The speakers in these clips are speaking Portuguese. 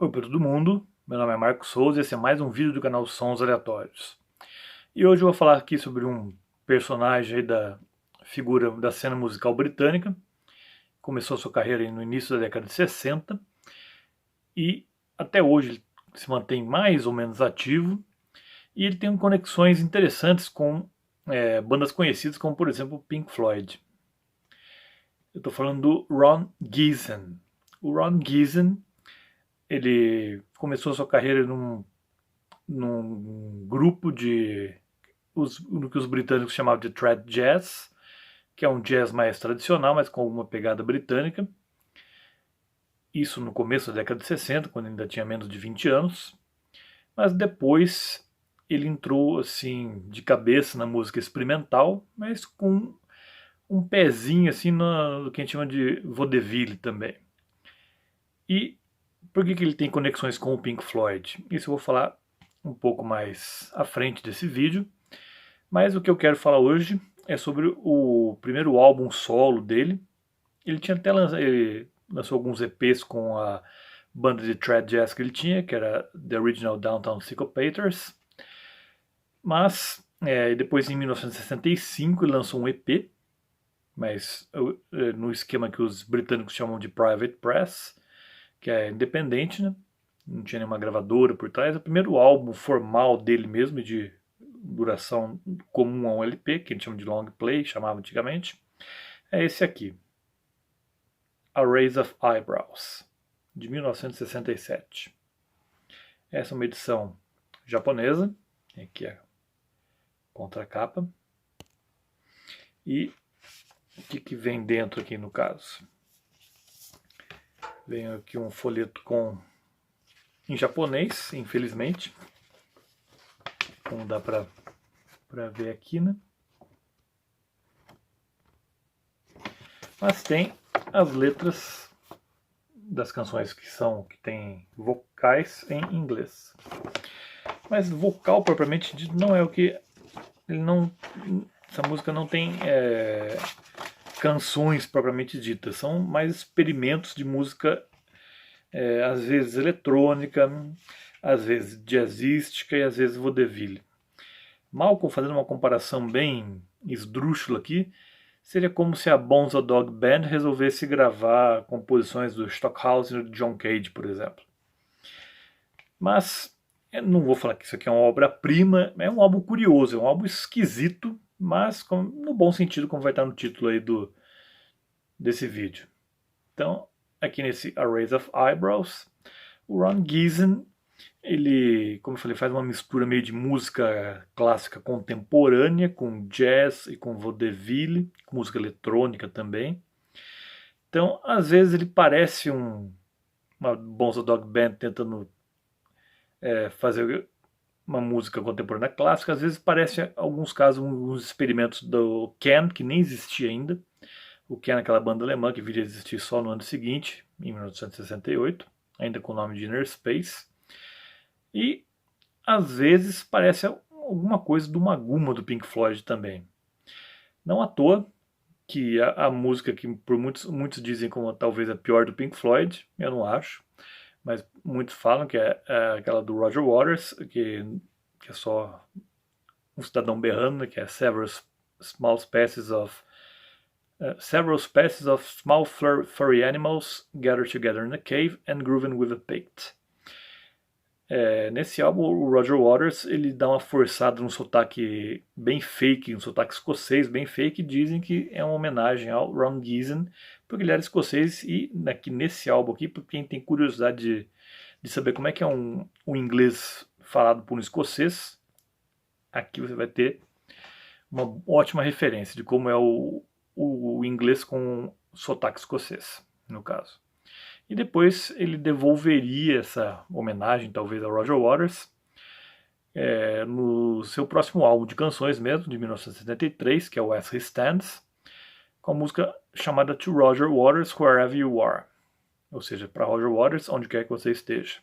Oi para todo mundo, meu nome é Marcos Souza e esse é mais um vídeo do canal Sons Aleatórios. E hoje eu vou falar aqui sobre um personagem aí da figura da cena musical britânica. Começou sua carreira aí no início da década de 60 e até hoje ele se mantém mais ou menos ativo. E ele tem conexões interessantes com bandas conhecidas como, por exemplo, Pink Floyd. Eu estou falando do Ron Geesin. O Ron Geesin, ele começou sua carreira num grupo no que os britânicos chamavam de trad jazz, que é um jazz mais tradicional, mas com alguma pegada britânica. Isso no começo da década de 60, quando ainda tinha menos de 20 anos. Mas depois ele entrou assim de cabeça na música experimental, mas com um pezinho assim no que a gente chama de vaudeville também. E por que ele tem conexões com o Pink Floyd? Isso eu vou falar um pouco mais à frente desse vídeo. Mas o que eu quero falar hoje é sobre o primeiro álbum solo dele. Ele tinha até ele lançou alguns EPs com a banda de trad jazz que ele tinha, que era The Original Downtown Sycophanters. Mas depois, em 1965, ele lançou um EP, mas no esquema que os britânicos chamam de Private Press, que é independente, né? Não tinha nenhuma gravadora por trás. É o primeiro álbum formal dele mesmo, de duração comum a um LP, que a gente chama de long play, chamava antigamente, é esse aqui, A Raise of Eyebrows, de 1967. Essa é uma edição japonesa, aqui é a contracapa. E o que vem dentro aqui no caso? Vem aqui um folheto em japonês, infelizmente. Como dá pra ver aqui, né? Mas tem as letras das canções que tem vocais em inglês. Mas vocal propriamente dito não é o que ele não, essa música não tem canções propriamente ditas, são mais experimentos de música, às vezes eletrônica, às vezes jazzística e às vezes vaudeville. Malcolm, fazendo uma comparação bem esdrúxula aqui, seria como se a Bonzo Dog Band resolvesse gravar composições do Stockhausen e do John Cage, por exemplo. Mas eu não vou falar que isso aqui é uma obra-prima, é um álbum curioso, é um álbum esquisito, mas no bom sentido, como vai estar no título aí desse vídeo. Então, aqui nesse A Raise of Eyebrows, o Ron Geesin, ele, como eu falei, faz uma mistura meio de música clássica contemporânea com jazz e com vaudeville, com música eletrônica também. Então, às vezes ele parece uma Bonzo Dog Band tentando fazer uma música contemporânea clássica, às vezes parece, em alguns casos, uns experimentos do Can, que nem existia ainda. O Can é aquela banda alemã que viria a existir só no ano seguinte, em 1968, ainda com o nome de Inner Space. E às vezes parece alguma coisa do Maguma do Pink Floyd também. Não à toa que a música que por muitos dizem como talvez a pior do Pink Floyd, eu não acho, mas muitos falam que é aquela do Roger Waters, que é só um cidadão berrando, que é Several species of small furry animals gathered together in a cave and grooving with a pit. Nesse álbum, o Roger Waters ele dá uma forçada num sotaque bem fake, um sotaque escocês bem fake, e dizem que é uma homenagem ao Ron Geesin, porque ele era escocês, e nesse álbum aqui, para quem tem curiosidade de saber como é que é um inglês falado por um escocês, aqui você vai ter uma ótima referência de como é o inglês com sotaque escocês, no caso. E depois ele devolveria essa homenagem, talvez, ao Roger Waters, no seu próximo álbum de canções mesmo, de 1973, que é o As He Stands, com a música chamada To Roger Waters, Wherever You Are. Ou seja, para Roger Waters, onde quer que você esteja.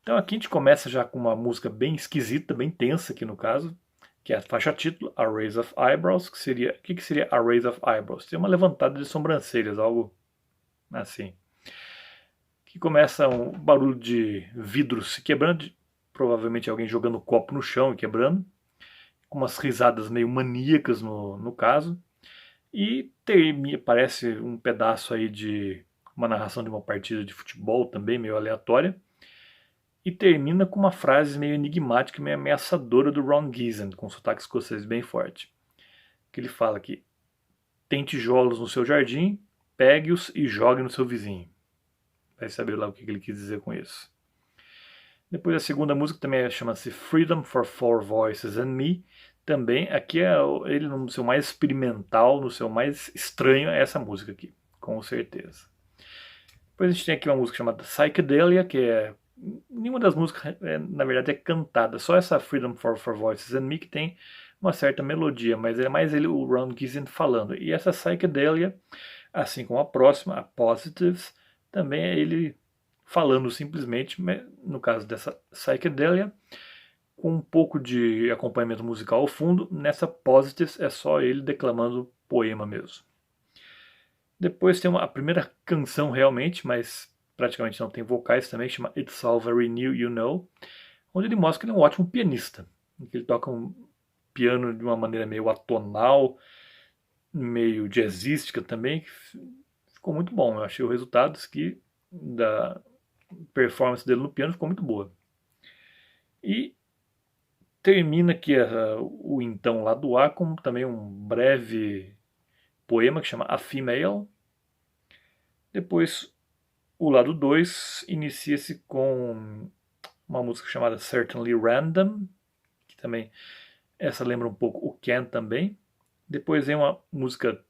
Então aqui a gente começa já com uma música bem esquisita, bem tensa aqui no caso, que é a faixa título, A Raise of Eyebrows, que seria... O que seria A Raise of Eyebrows? Seria uma levantada de sobrancelhas, algo assim. que começa um barulho de vidro se quebrando, provavelmente alguém jogando copo no chão e quebrando, com umas risadas meio maníacas no caso, e parece um pedaço aí de uma narração de uma partida de futebol também, meio aleatória, e termina com uma frase meio enigmática, meio ameaçadora do Ron Gleason, com sotaque escocês bem forte, que ele fala que tem tijolos no seu jardim, pegue-os e jogue no seu vizinho. Vai saber lá o que ele quis dizer com isso. Depois a segunda música também chama-se Freedom for Four Voices and Me. Também aqui é ele no seu mais experimental, no seu mais estranho, é essa música aqui, com certeza. Depois a gente tem aqui uma música chamada Psychedelia, que é nenhuma das músicas na verdade é cantada, só essa Freedom for Four Voices and Me que tem uma certa melodia, mas é mais ele, o Ron Gleason falando. E essa Psychedelia, assim como a próxima, a Positives, também é ele falando simplesmente, no caso dessa Psychedelia, com um pouco de acompanhamento musical ao fundo. Nessa Positives é só ele declamando poema mesmo. Depois tem a primeira canção realmente, mas praticamente não tem vocais também, que chama It's All Very New, You Know, onde ele mostra que ele é um ótimo pianista, que ele toca um piano de uma maneira meio atonal, meio jazzística também, que ficou muito bom. Eu achei o resultado da performance dele no piano ficou muito boa. E termina aqui o então lado A com também um breve poema que chama A Female. Depois o lado 2 inicia-se com uma música chamada Certainly Random, que também essa lembra um pouco o Ken também. Depois vem uma música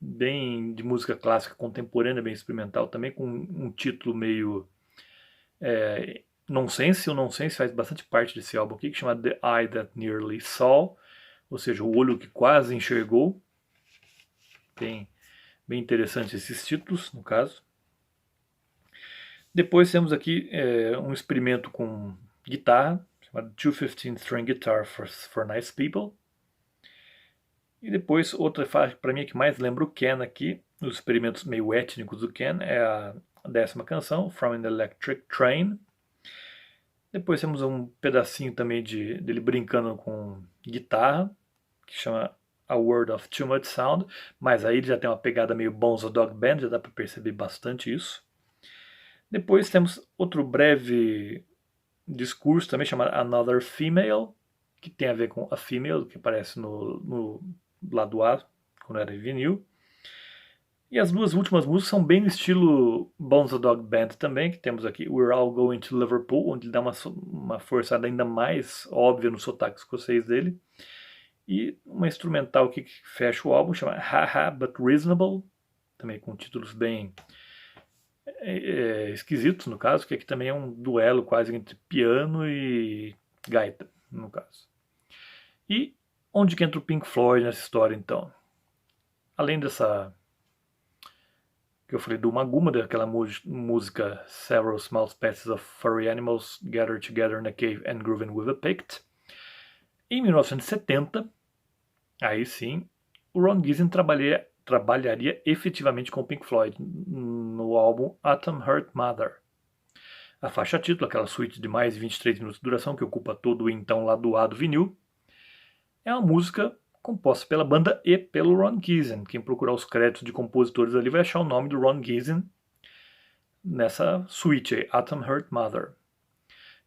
bem de música clássica contemporânea, bem experimental também, com um título meio nonsense. O nonsense faz bastante parte desse álbum aqui, que chama The Eye That Nearly Saw, ou seja, o olho que quase enxergou. Bem interessante esses títulos, no caso. Depois temos aqui um experimento com guitarra, chamado 215 String Guitar for Nice People. E depois, outra faixa para mim que mais lembra o Ken aqui, os experimentos meio étnicos do Ken, é a 10ª canção, From an Electric Train. Depois temos um pedacinho também dele brincando com guitarra, que chama A Word of Too Much Sound, mas aí ele já tem uma pegada meio Bonzo Dog Band, já dá para perceber bastante isso. Depois temos outro breve discurso também chamado Another Female, que tem a ver com A Female, que aparece no lado A, quando era em vinil. E as duas últimas músicas são bem no estilo Bonzo Dog Band também, que temos aqui We're All Going to Liverpool, onde ele dá uma forçada ainda mais óbvia no sotaque escocês dele. E uma instrumental aqui que fecha o álbum, chama Haha But Reasonable, também com títulos bem esquisitos no caso, que aqui também é um duelo quase entre piano e gaita, no caso. E onde que entra o Pink Floyd nessa história então? Além dessa que eu falei do Maguma, daquela música Several Small Species of Furry Animals Gather Together in a Cave and Grooving with a Pict, em 1970, aí sim, o Ron Gleason trabalharia efetivamente com o Pink Floyd no álbum Atom Heart Mother. A faixa título, aquela suíte de mais de 23 minutos de duração que ocupa todo o então lado A do vinil, é uma música composta pela banda e pelo Ron Gleason. Quem procurar os créditos de compositores ali vai achar o nome do Ron Gleason nessa suíte aí, Atom Heart Mother.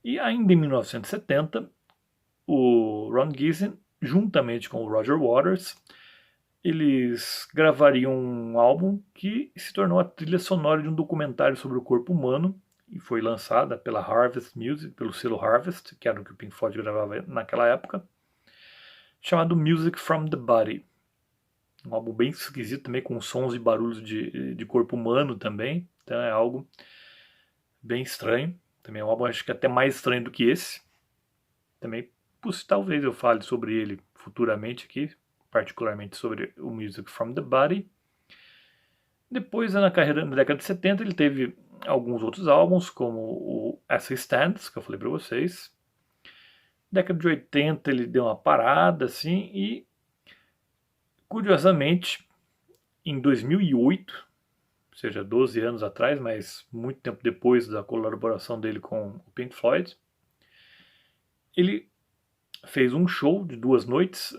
E ainda em 1970, o Ron Gleason, juntamente com o Roger Waters, eles gravariam um álbum que se tornou a trilha sonora de um documentário sobre o corpo humano e foi lançada pela Harvest Music, pelo selo Harvest, que era o que o Pink Floyd gravava naquela época, chamado Music from the Body. Um álbum bem esquisito também, com sons e barulhos de corpo humano também, então é algo bem estranho. Também é um álbum, acho que até mais estranho do que esse. Também, talvez eu fale sobre ele futuramente aqui, particularmente sobre o Music from the Body. Depois, na carreira na década de 70, ele teve alguns outros álbuns, como o As He Stands, que eu falei para vocês. Na década de 80 ele deu uma parada, assim, e curiosamente, em 2008, seja, 12 anos atrás, mas muito tempo depois da colaboração dele com o Pink Floyd. Ele fez um show de 2 noites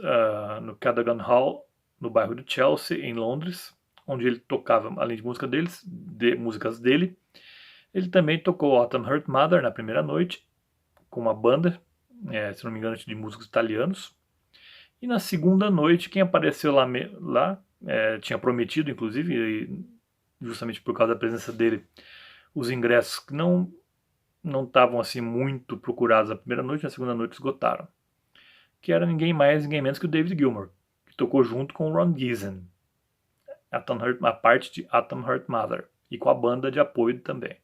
no Cadogan Hall, no bairro de Chelsea, em Londres, onde ele tocava, além de músicas dele, ele também tocou Autumn Hurt Mother na primeira noite, com uma banda, se não me engano, de músicos italianos. E na segunda noite, quem apareceu lá tinha prometido, inclusive, justamente por causa da presença dele, os ingressos que não estavam assim muito procurados na primeira noite, na segunda noite esgotaram. Que era ninguém mais, ninguém menos que o David Gilmour, que tocou junto com o Ron Gieson, a parte de Autumn Hurt Mother, e com a banda de apoio também.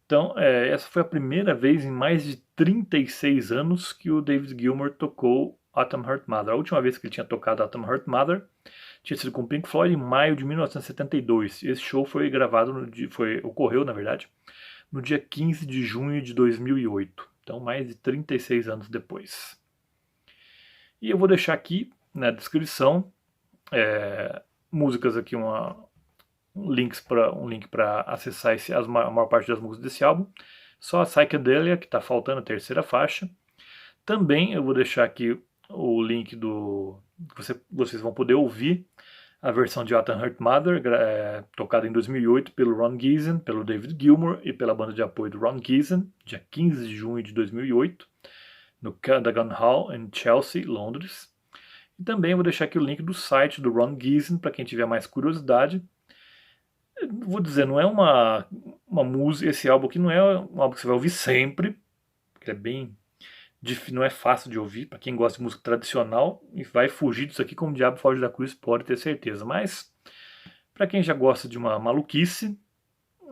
Então, essa foi a primeira vez em mais de 36 anos que o David Gilmour tocou Autumn Hurt Mother. A última vez que ele tinha tocado Autumn Hurt Mother tinha sido com Pink Floyd em maio de 1972. Esse show foi gravado, ocorreu, na verdade, no dia 15 de junho de 2008. Então, mais de 36 anos depois. E eu vou deixar aqui na descrição músicas aqui, um link para acessar a maior parte das músicas desse álbum. Só a Psychedelia, que está faltando a terceira faixa. Também eu vou deixar aqui o link vocês vão poder ouvir a versão de Autumn Hurt Mother, tocada em 2008 pelo Ron Gieson, pelo David Gilmour e pela banda de apoio do Ron Gieson, dia 15 de junho de 2008, no Cadogan Hall, em Chelsea, Londres. E também vou deixar aqui o link do site do Ron Gieson, para quem tiver mais curiosidade. Vou dizer, não é uma música, esse álbum aqui não é um álbum que você vai ouvir sempre, porque não é fácil de ouvir, para quem gosta de música tradicional e vai fugir disso aqui como o diabo foge da cruz, pode ter certeza. Mas, para quem já gosta de uma maluquice,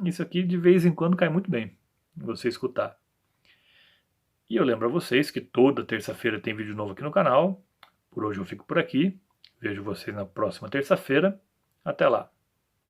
isso aqui de vez em quando cai muito bem, você escutar. E eu lembro a vocês que toda terça-feira tem vídeo novo aqui no canal. Por hoje eu fico por aqui, vejo vocês na próxima terça-feira. Até lá!